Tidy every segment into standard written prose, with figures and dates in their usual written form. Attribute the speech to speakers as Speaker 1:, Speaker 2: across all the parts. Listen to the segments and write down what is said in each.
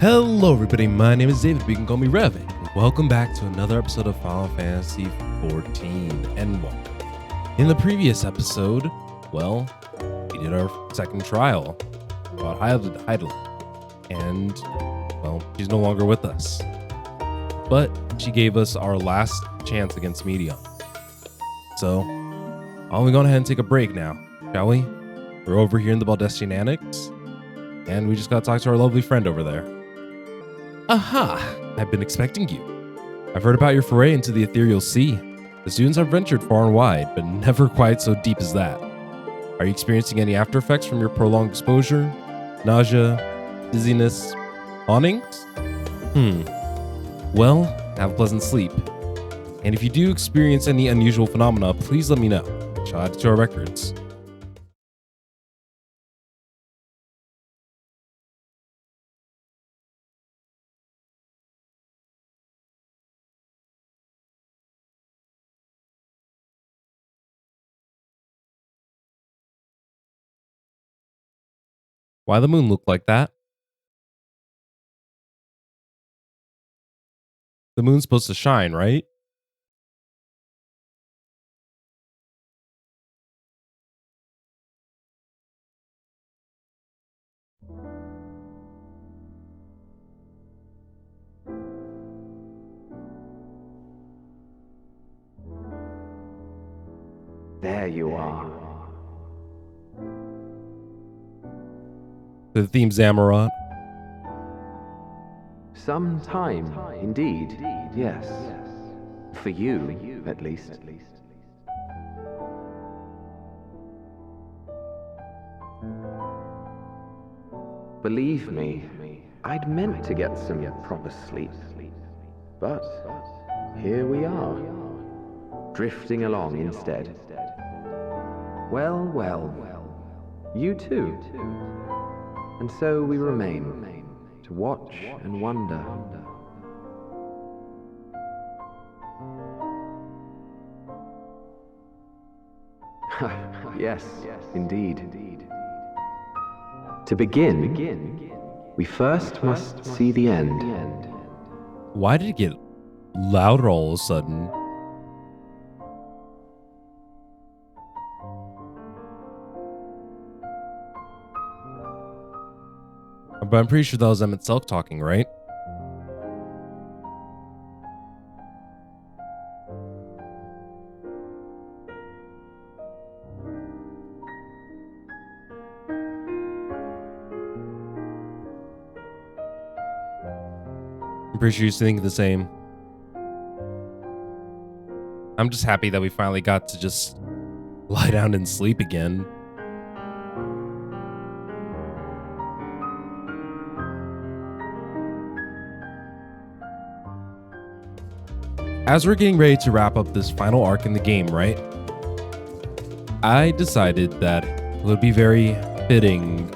Speaker 1: Hello everybody, my name is David, but you can call me Rev, and welcome back to another episode of Final Fantasy XIV Endwalker. In the previous episode, well, we did our second trial about Heidelin, and, well, she's no longer with us. But she gave us our last chance against Medion. So, why don't we go ahead and take a break now, shall we? We're over here in the Baldestian Annex, and we just gotta talk to our lovely friend over there. Aha! I've been expecting you. I've heard about your foray into the ethereal sea. The students have ventured far and wide, but never quite so deep as that. Are you experiencing any after effects from your prolonged exposure? Nausea? Dizziness? Hauntings? Well, have a pleasant sleep. And if you do experience any unusual phenomena, please let me know. Shall add it to our records. Why the moon look like that? The moon's supposed to shine, right?
Speaker 2: There you are.
Speaker 1: The theme Zamorat.
Speaker 2: Some time, indeed, yes. For you, at least. Believe me, I'd meant to get some proper sleep. But here we are, drifting along instead. Well, you too. And so we remain, to watch and wonder. Yes, indeed. To begin, we first must see the end.
Speaker 1: Why did it get louder all of a sudden? But I'm pretty sure that was Emmett Selk talking, right? I'm pretty sure he's thinking the same. I'm just happy that we finally got to just lie down and sleep again. As we're getting ready to wrap up this final arc in the game, right? I decided that it would be very fitting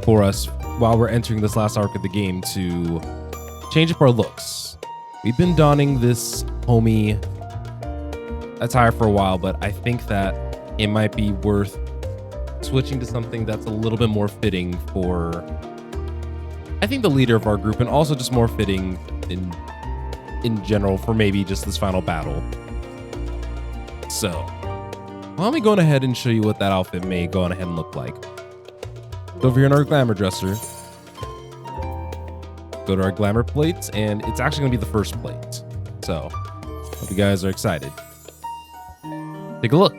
Speaker 1: for us while we're entering this last arc of the game to change up our looks. We've been donning this homie attire for a while, but I think that it might be worth switching to something that's a little bit more fitting for, I think, the leader of our group, and also just more fitting in general for maybe just this final battle. So, why don't we go ahead and show you what that outfit may go on ahead and look like. Go over here in our glamour dresser. Go to our glamour plates, and it's actually going to be the first plate. So, hope you guys are excited. Take a look.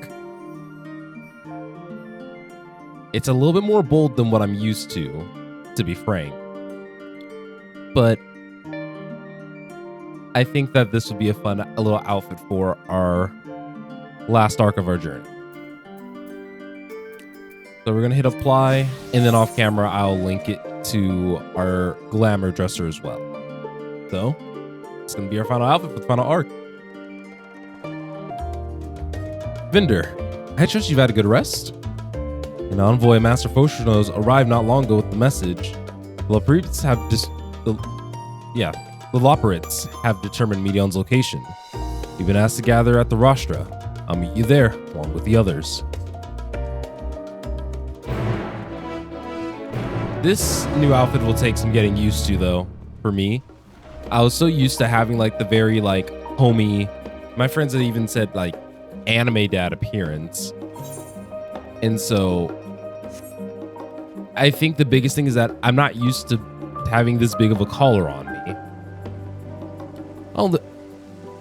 Speaker 1: It's a little bit more bold than what I'm used to be frank. But I think that this would be a little outfit for our last arc of our journey. So we're going to hit apply, and then off camera, I'll link it to our glamour dresser as well. So it's going to be our final outfit for the final arc. Vendor, I trust you've had a good rest. An envoy, Master Foshnos, arrived not long ago with the message. The Loporrits have determined Medion's location. You've been asked to gather at the Rostra. I'll meet you there, along with the others. This new outfit will take some getting used to, though, for me. I was so used to having like the very like homey, my friends had even said like anime dad appearance. And so I think the biggest thing is that I'm not used to having this big of a collar on me. Oh,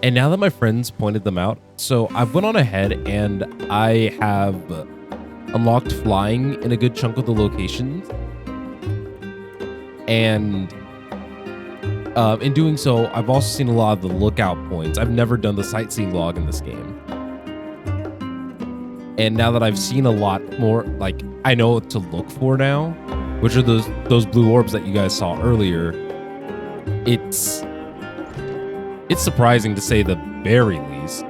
Speaker 1: and now that my friends pointed them out, so I've went on ahead and I have unlocked flying in a good chunk of the locations. And in doing so, I've also seen a lot of the lookout points. I've never done the sightseeing log in this game. And now that I've seen a lot more, like I know what to look for now, which are those blue orbs that you guys saw earlier. It's surprising to say the very least.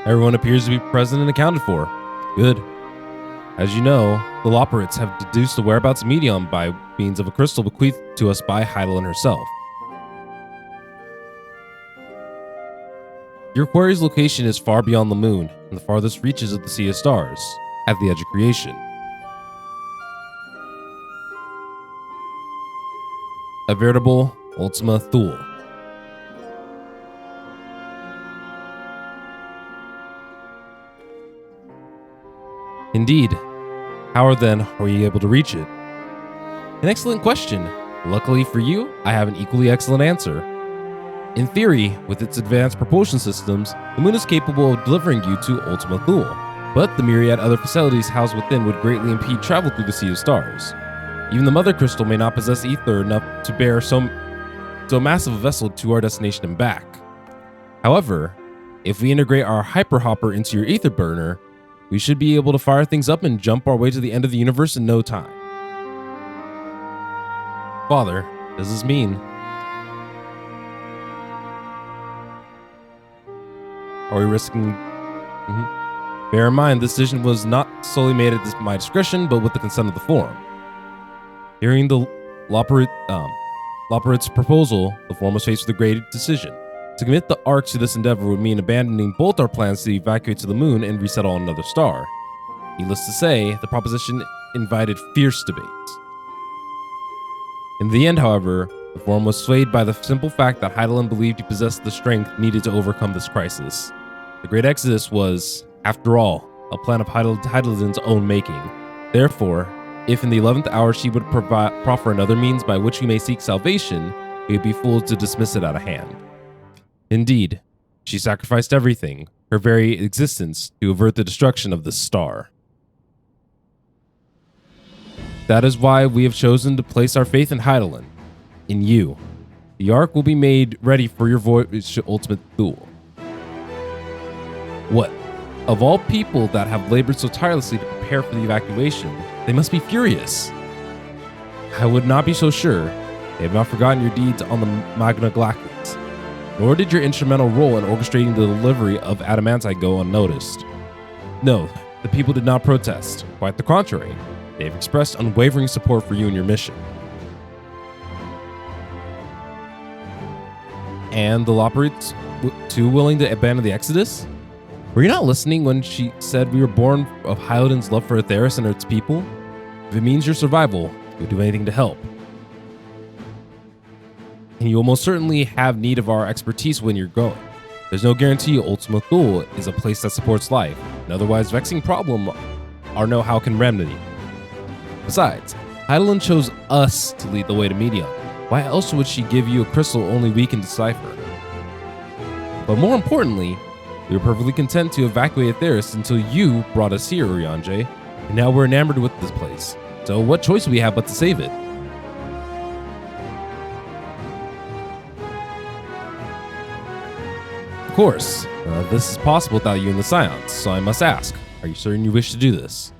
Speaker 1: Everyone appears to be present and accounted for. Good. As you know, the Loperates have deduced the whereabouts of Medium by means of a crystal bequeathed to us by Heidelin herself. Your quarry's location is far beyond the moon, in the farthest reaches of the Sea of Stars, at the edge of creation. A veritable Ultima Thule. Indeed. How then are you able to reach it? An excellent question. Luckily for you, I have an equally excellent answer. In theory, with its advanced propulsion systems, the moon is capable of delivering you to Ultima Thule, but the myriad other facilities housed within would greatly impede travel through the Sea of Stars. Even the Mother Crystal may not possess ether enough to bear so massive a vessel to our destination and back. However, if we integrate our Hyper Hopper into your ether burner, we should be able to fire things up and jump our way to the end of the universe in no time. Father, what does this mean? Are we risking... Bear in mind, this decision was not solely made at my discretion, but with the consent of the Forum. Hearing the Loperate's proposal, the Forum was faced with a grave decision. To commit the Ark to this endeavor would mean abandoning both our plans to evacuate to the moon and resettle on another star. Needless to say, the proposition invited fierce debates. In the end, however, the Forum was swayed by the simple fact that Heidelin believed he possessed the strength needed to overcome this crisis. The Great Exodus was, after all, a plan of Heidelin's own making. Therefore, if in the 11th hour she would proffer another means by which we may seek salvation, we would be fools to dismiss it out of hand. Indeed, she sacrificed everything, her very existence, to avert the destruction of this star. That is why we have chosen to place our faith in Heidelin, in you. The Ark will be made ready for your voyage to Ultimate Thule. What? Of all people that have labored so tirelessly to prepare for the evacuation, they must be furious. I would not be so sure. They have not forgotten your deeds on the Magna Galactics. Nor did your instrumental role in orchestrating the delivery of adamantite go unnoticed. No, the people did not protest. Quite the contrary. They have expressed unwavering support for you and your mission. And the Loperates too willing to abandon the Exodus? Were you not listening when she said we were born of Heidelin's love for Aetheris and its people? If it means your survival, we'll do anything to help. And you will most certainly have need of our expertise when you're going. There's no guarantee Ultima Thule is a place that supports life, an otherwise vexing problem our know-how can remedy. Besides, Heidelin chose us to lead the way to Medium. Why else would she give you a crystal only we can decipher? But more importantly, we were perfectly content to evacuate Aetheris until you brought us here, Urianger, and now we're enamored with this place. So what choice do we have but to save it? Of course, this is possible without you in the Scions, so I must ask, are you certain you wish to do this?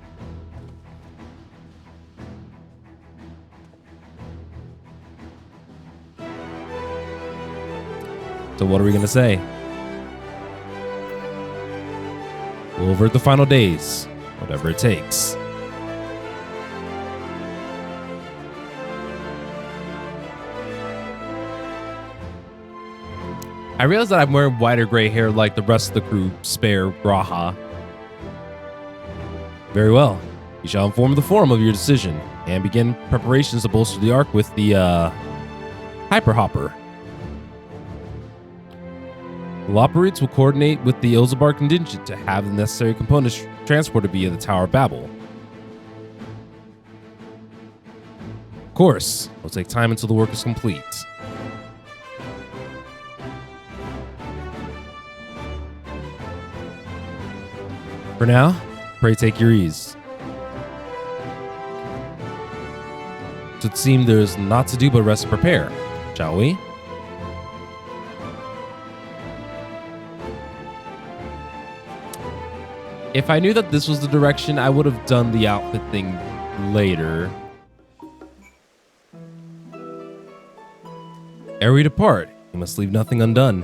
Speaker 1: So what are we going to say? We'll avert the final days, whatever it takes. I realize that I'm wearing white or gray hair like the rest of the crew spare Graha. Very well. You shall inform the Forum of your decision and begin preparations to bolster the Ark with the Hyper Hopper. The Loperites will coordinate with the Ilzabar contingent to have the necessary components transported via the Tower of Babel. Of course, it will take time until the work is complete. For now, pray take your ease. So it seems there's naught to do but rest and prepare, shall we? If I knew that this was the direction, I would have done the outfit thing later. Ere we depart, you must leave nothing undone.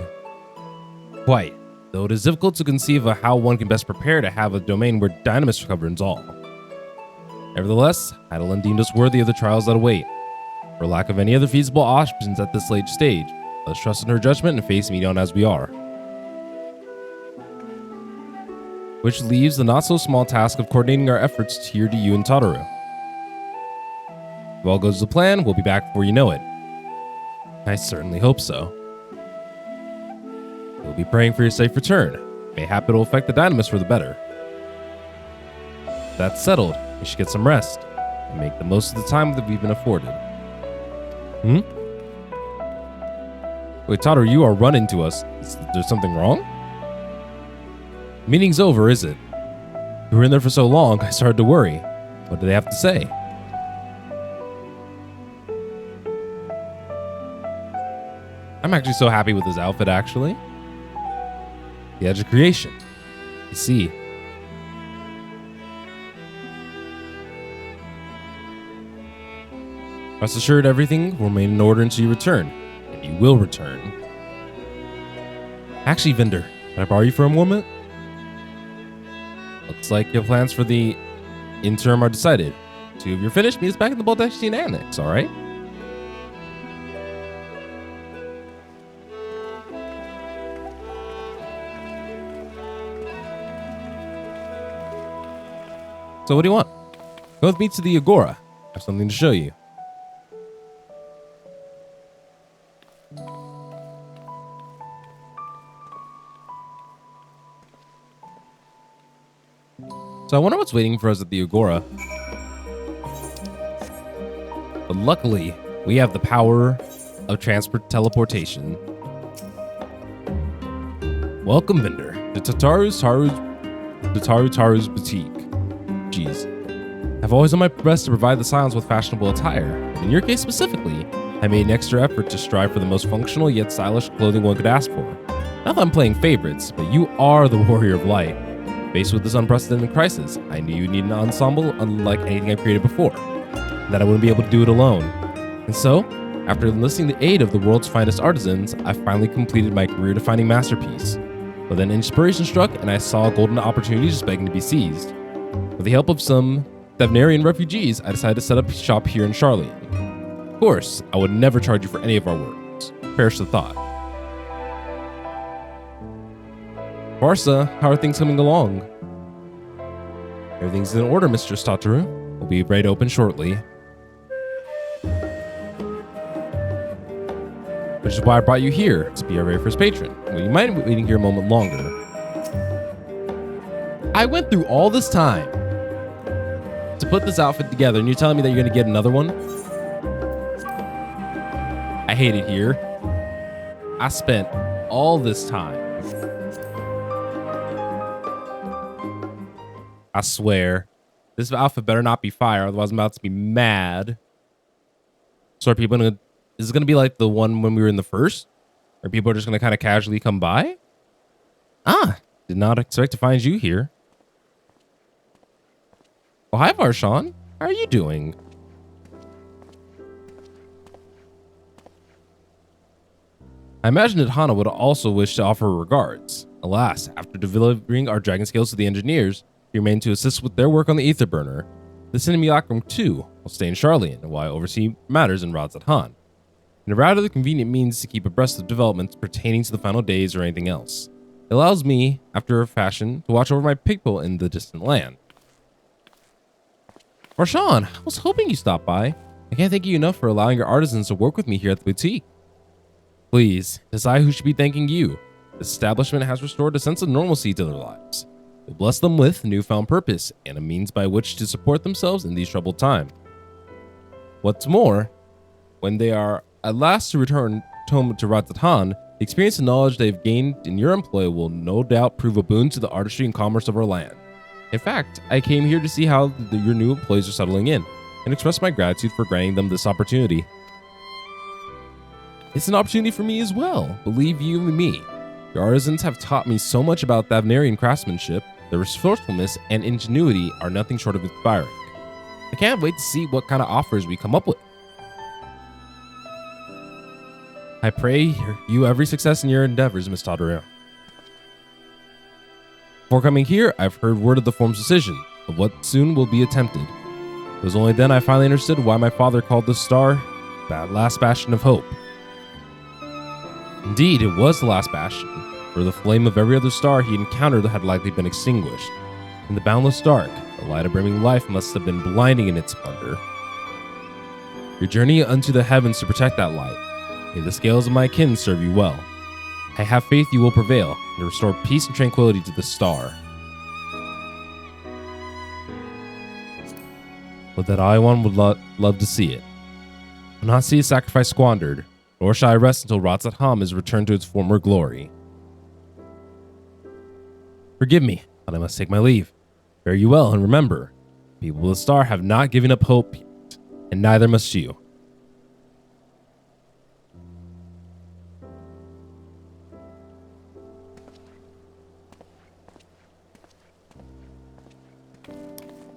Speaker 1: Quite, though it is difficult to conceive of how one can best prepare to have a domain where Dynamis governs all. Nevertheless, Eidolon deemed us worthy of the trials that await. For lack of any other feasible options at this late stage, let us trust in her judgment and face meeting on as we are. Which leaves the not-so-small task of coordinating our efforts here to you and Tataru. If all goes to plan, we'll be back before you know it. I certainly hope so. We'll be praying for your safe return. Mayhap it'll affect the Dynamis for the better. That's settled. We should get some rest and make the most of the time that we've been afforded. Wait, Tataru, you are running to us. Is there something wrong? Meeting's over, is it? We were in there for so long, I started to worry. What do they have to say? I'm actually so happy with this outfit, actually. The edge of creation. You see. Rest assured, everything will remain in order until you return. And you will return. Actually, Vendor, can I borrow you for a moment? Looks like your plans for the interim are decided. 2 of your finished, meet us back in the Baldactine Annex, alright? So what do you want? Go with me to the Agora. I have something to show you. So I wonder what's waiting for us at the Agora. But luckily, we have the power of transport teleportation. Welcome, Vendor, to Taru's boutique. Jeez. I've always done my best to provide the Scions with fashionable attire. In your case specifically, I made an extra effort to strive for the most functional yet stylish clothing one could ask for. Not that I'm playing favorites, but you are the warrior of light. Faced with this unprecedented crisis, I knew you'd need an ensemble unlike anything I've created before, and that I wouldn't be able to do it alone. And so, after enlisting the aid of the world's finest artisans, I finally completed my career-defining masterpiece. But then inspiration struck, and I saw a golden opportunity just begging to be seized. With the help of some Thavnarian refugees, I decided to set up shop here in Charlian. Of course, I would never charge you for any of our works. Perish the thought. Barca, how are things coming along? Everything's in order, Mistress Tataru. We'll be right open shortly. Which is why I brought you here, to be our very first patron. Well, you might be waiting here a moment longer. I went through all this time to put this outfit together, and you're telling me that you're going to get another one? I hate it here. I spent all this time. I swear. This outfit better not be fire, otherwise I'm about to be mad. So are people gonna... Is it gonna be like the one when we were in the first? Or people are just gonna kind of casually come by? Ah, did not expect to find you here. Oh, hi, Varshan. How are you doing? I imagine that Hana would also wish to offer her regards. Alas, after delivering our dragon scales to the engineers, he remained to assist with their work on the ether burner. The Simulacrum, too, will stay in Charlian while I oversee matters in Radzat Han. and a rather convenient means to keep abreast of developments pertaining to the final days or anything else. It allows me, after a fashion, to watch over my people in the distant land. Marshawn, I was hoping you stopped by. I can't thank you enough for allowing your artisans to work with me here at the boutique. Please, it is I who should be thanking you. This establishment has restored a sense of normalcy to their lives. It bless them with newfound purpose and a means by which to support themselves in these troubled times. What's more, when they are at last to return home to Ratzatan, the experience and knowledge they've gained in your employ will no doubt prove a boon to the artistry and commerce of our land. In fact, I came here to see how your new employees are settling in, and express my gratitude for granting them this opportunity. It's an opportunity for me as well, believe you me. Your artisans have taught me so much about Thavnarian craftsmanship. Their resourcefulness and ingenuity are nothing short of inspiring. I can't wait to see what kind of offers we come up with. I pray you every success in your endeavors, Miss Todaro. Before coming here, I've heard word of the form's decision, of what soon will be attempted. It was only then I finally understood why my father called the star that last bastion of hope. Indeed, it was the last bastion, for the flame of every other star he encountered had likely been extinguished. In the boundless dark, the light of brimming life must have been blinding in its splendor. Your journey unto the heavens to protect that light. May the scales of my kin serve you well. I have faith you will prevail and restore peace and tranquility to the star. But that I one would love to see it. I will not see a sacrifice squandered, nor shall I rest until Ratzat-Ham is returned to its former glory. Forgive me, but I must take my leave. Fare you well, and remember, people of the star have not given up hope yet, and neither must you.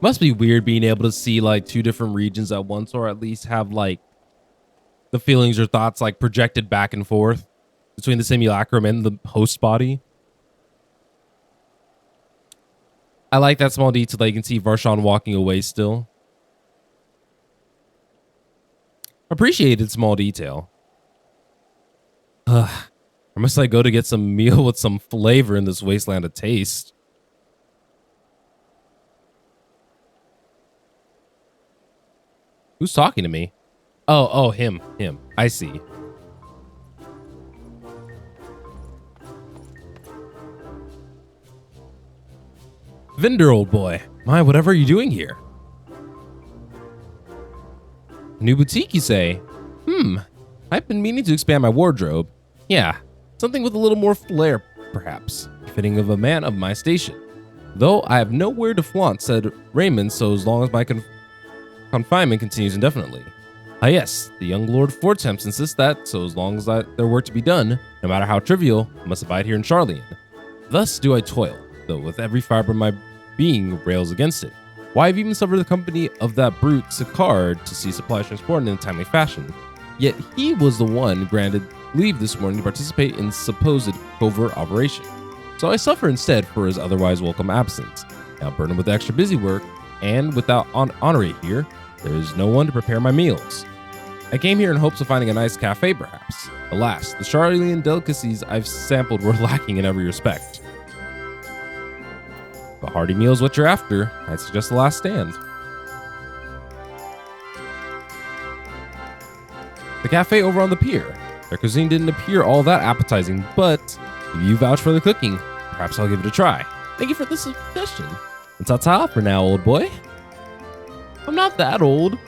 Speaker 1: Must be weird being able to see like two different regions at once, or at least have like the feelings or thoughts like projected back and forth between the simulacrum and the host body. I like that small detail that you can see Varshan walking away still. Appreciated small detail. Where must I go to get some meal with some flavor in this wasteland of taste? Who's talking to me? Oh, him. I see. Vinder, old boy. My, whatever are you doing here? New boutique, you say? I've been meaning to expand my wardrobe. Yeah, something with a little more flair, perhaps, fitting of a man of my station. Though I have nowhere to flaunt said raiment so as long as my confinement continues indefinitely. Ah yes, the young Lord Fortemps insists that, so as long as there were to be done, no matter how trivial, I must abide here in Charlian. Thus do I toil, though with every fiber of my being rails against it. Why have even suffered the company of that brute Sicard to see supplies transported in a timely fashion? Yet he was the one granted leave this morning to participate in supposed covert operation. So I suffer instead for his otherwise welcome absence. Now burdened with extra busy work, and without Honore here, there is no one to prepare my meals. I came here in hopes of finding a nice cafe, perhaps. Alas, the Charlian delicacies I've sampled were lacking in every respect. If a hearty meal is what you're after, I'd suggest the last stand. The cafe over on the pier. Their cuisine didn't appear all that appetizing, but if you vouch for the cooking, perhaps I'll give it a try. Thank you for the suggestion. And ta-ta for now, old boy. I'm not that old.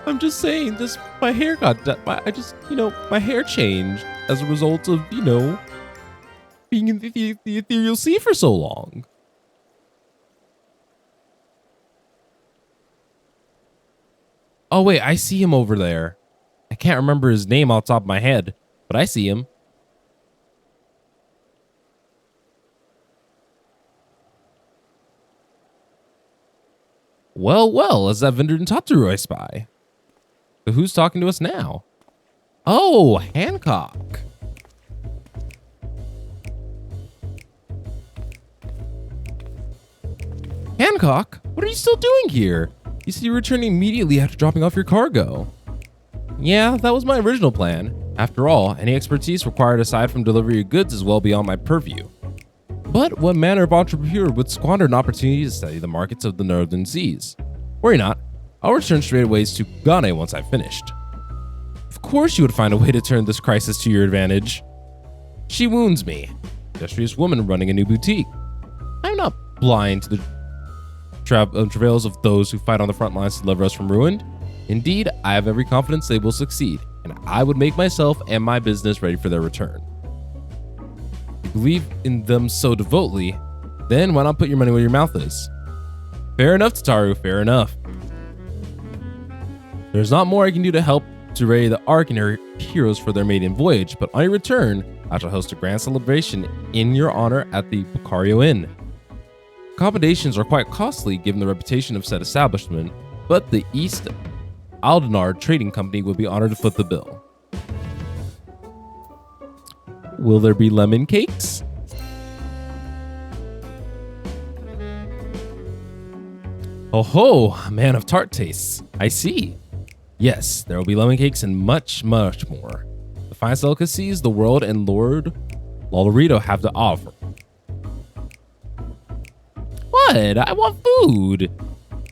Speaker 1: I'm just saying, just my hair got my hair changed as a result of, being in the ethereal sea for so long. Oh wait, I see him over there. I can't remember his name off the top of my head, but I see him. Well, is that Vinder and Tataru I spy? But who's talking to us now? Oh, Hancock. Hancock, what are you still doing here? You said you were returning immediately after dropping off your cargo. Yeah, that was my original plan. After all, any expertise required aside from delivery of goods is well beyond my purview. But what manner of entrepreneur would squander an opportunity to study the markets of the northern seas? Worry not, I'll return straight away to Kugane once I've finished. Of course you would find a way to turn this crisis to your advantage. She wounds me, industrious woman running a new boutique. I'm not blind to the travails of those who fight on the front lines to deliver us from ruin. Indeed, I have every confidence they will succeed, and I would make myself and my business ready for their return. If you believe in them so devotedly, then why not put your money where your mouth is? Fair enough, Tataru, fair enough. There's not more I can do to help to ready the Ark and her heroes for their maiden voyage, but on your return, I shall host a grand celebration in your honor at the Bucario Inn. Accommodations are quite costly given the reputation of said establishment, but the East Aldenar Trading Company will be honored to foot the bill. Will there be lemon cakes? Oh ho, a man of tart tastes. I see. Yes, there will be lemon cakes and much, much more. The finest delicacies the world and Lord Lolorito have to offer. What? I want food.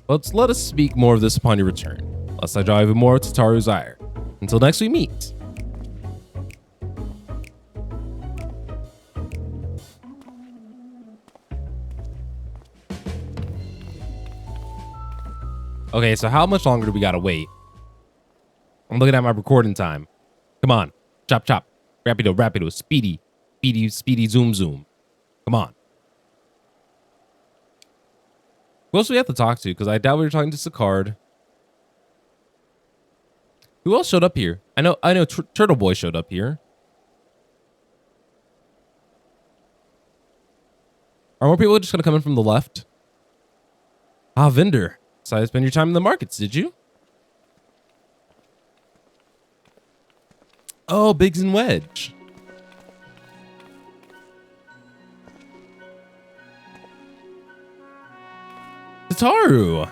Speaker 1: But let us speak more of this upon your return, lest I draw even more to Tataru's ire. Until next we meet. Okay, so how much longer do we gotta wait? I'm looking at my recording time. Come on. Chop, chop. Rapido, rapido. Speedy. Speedy, speedy, zoom, zoom. Come on. Who else do we have to talk to? Because I doubt we were talking to Sicard. Who else showed up here? I know Turtle Boy showed up here. Are more people just going to come in from the left? Ah, vendor. Decided to spend your time in the markets, did you? Oh, Biggs and Wedge. Tataru.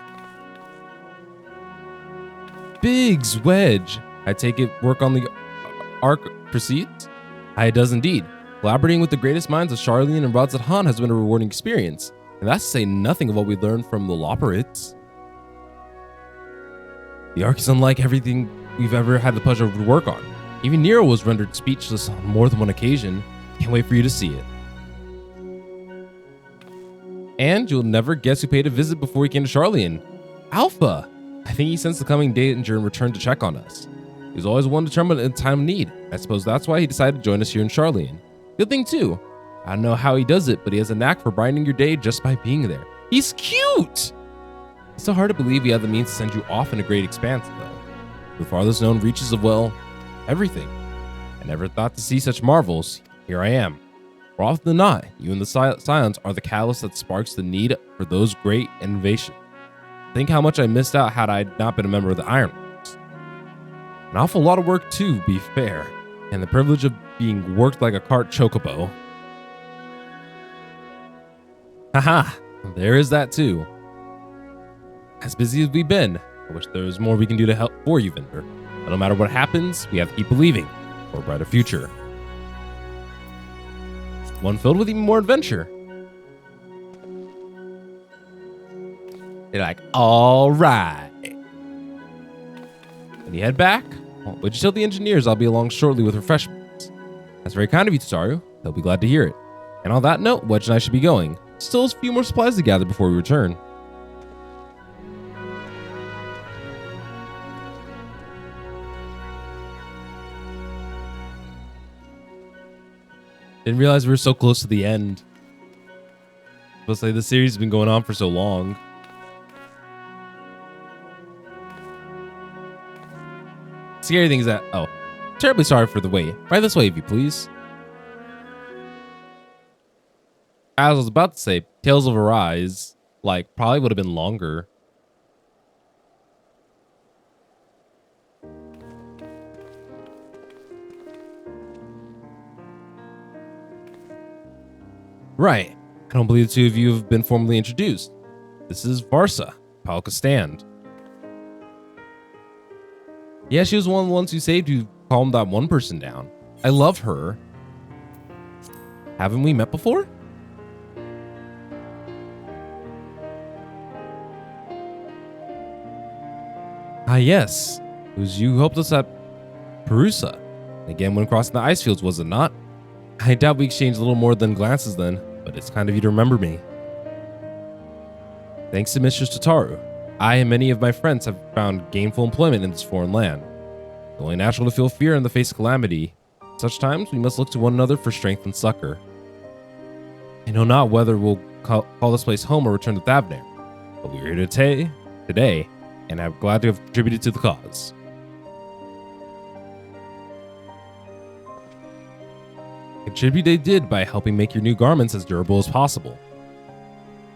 Speaker 1: Biggs, Wedge. I take it work on the Ark proceeds? It does indeed. Collaborating with the greatest minds of Charlene and Radzat has been a rewarding experience. And that's to say nothing of what we learned from the Loperids. The Ark is unlike everything we've ever had the pleasure to work on. Even Nero was rendered speechless on more than one occasion. Can't wait for you to see it. And you'll never guess who paid a visit before he came to Charlene. Alpha! I think he sensed the coming danger and returned to check on us. He was always one determined in time of need. I suppose that's why he decided to join us here in Charlene. Good thing too. I don't know how he does it, but he has a knack for brightening your day just by being there. He's cute! It's so hard to believe he had the means to send you off in a great expanse, though. The farthest known reaches of, well, everything. I never thought to see such marvels. Here I am. More often than not, you and the Scions are the catalyst that sparks the need for those great innovations. Think how much I missed out had I not been a member of the Ironworks. An awful lot of work too, to be fair, and the privilege of being worked like a cart chocobo. Haha, there is that too. As busy as we've been, I wish there was more we can do to help for you, Vendor. But no matter what happens, we have to keep believing for a brighter future. One filled with even more adventure. They're like, all right. When you head back, would you tell the engineers I'll be along shortly with refreshments? That's very kind of you, Tataru. They'll be glad to hear it. And on that note, Wedge and I should be going. Still has a few more supplies to gather before we return. Didn't realize we were so close to the end. Let's say the series has been going on for so long. Scary thing is that, oh, terribly sorry for the wait. Right this way, if you please. As I was about to say, Tales of Arise, like, probably would have been longer. Right. I don't believe the two of you have been formally introduced. This is Varsa, Palka Stand. Yeah, she was one of the ones who saved you calmed that one person down. I love her. Haven't we met before? Ah, yes. It was you who helped us at Perusa. Again, when crossing the ice fields, was it not? I doubt we exchanged a little more than glances then, but it's kind of you to remember me. Thanks to Mistress Tataru, I and many of my friends have found gainful employment in this foreign land. It's only natural to feel fear in the face of calamity. At such times, we must look to one another for strength and succor. I know not whether we'll call this place home or return to Thavnair, but we're here today, and I'm glad to have contributed to the cause. Contribute they did by helping make your new garments as durable as possible.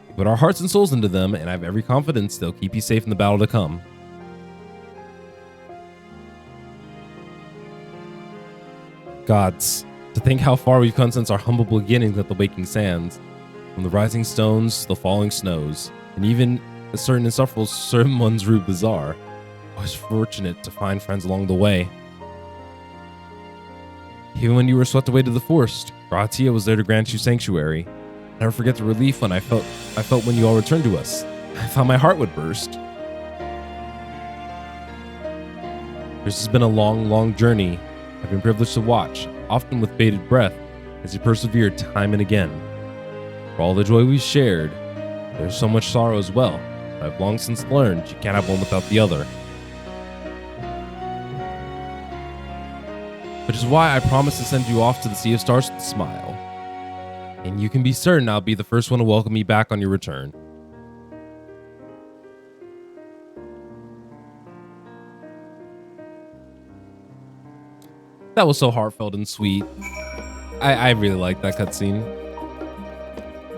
Speaker 1: We put our hearts and souls into them, and I have every confidence they'll keep you safe in the battle to come. Gods, to think how far we've come since our humble beginnings at the Waking Sands. From the rising stones to the falling snows, and even a certain insufferable Sermon's Rue Bazaar. I was fortunate to find friends along the way. Even when you were swept away to the forest, Gratia was there to grant you sanctuary. I'll never forget the relief when I felt when you all returned to us. I thought my heart would burst. This has been a long, long journey. I've been privileged to watch, often with bated breath, as you persevered time and again. For all the joy we've shared, there's so much sorrow as well. But I've long since learned you can't have one without the other. Which is why I promise to send you off to the Sea of Stars with a smile. And you can be certain I'll be the first one to welcome you back on your return. That was so heartfelt and sweet. I really like that cutscene.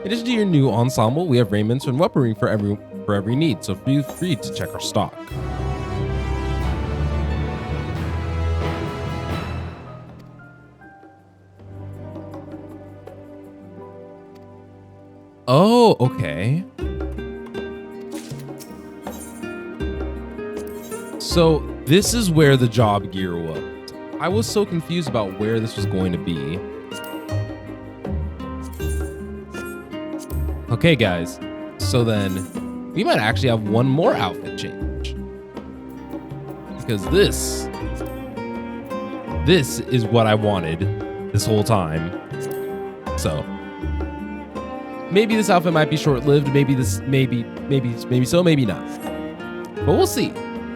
Speaker 1: In addition to your new ensemble, we have raiments and weaponry for every need, so feel free to check our stock. Oh, okay. So this is where the job gear was. I was so confused about where this was going to be. Okay, guys. So then we might actually have one more outfit change. Because this is what I wanted this whole time. So maybe this outfit might be short-lived. Maybe so, maybe not. But we'll see.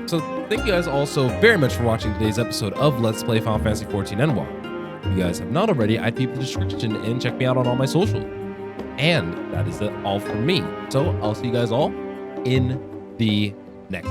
Speaker 1: So thank you guys all so very much for watching today's episode of Let's Play Final Fantasy XIV Endwalker. If you guys have not already, I'd peep the description and check me out on all my socials. And that is all from me. So I'll see you guys all in the next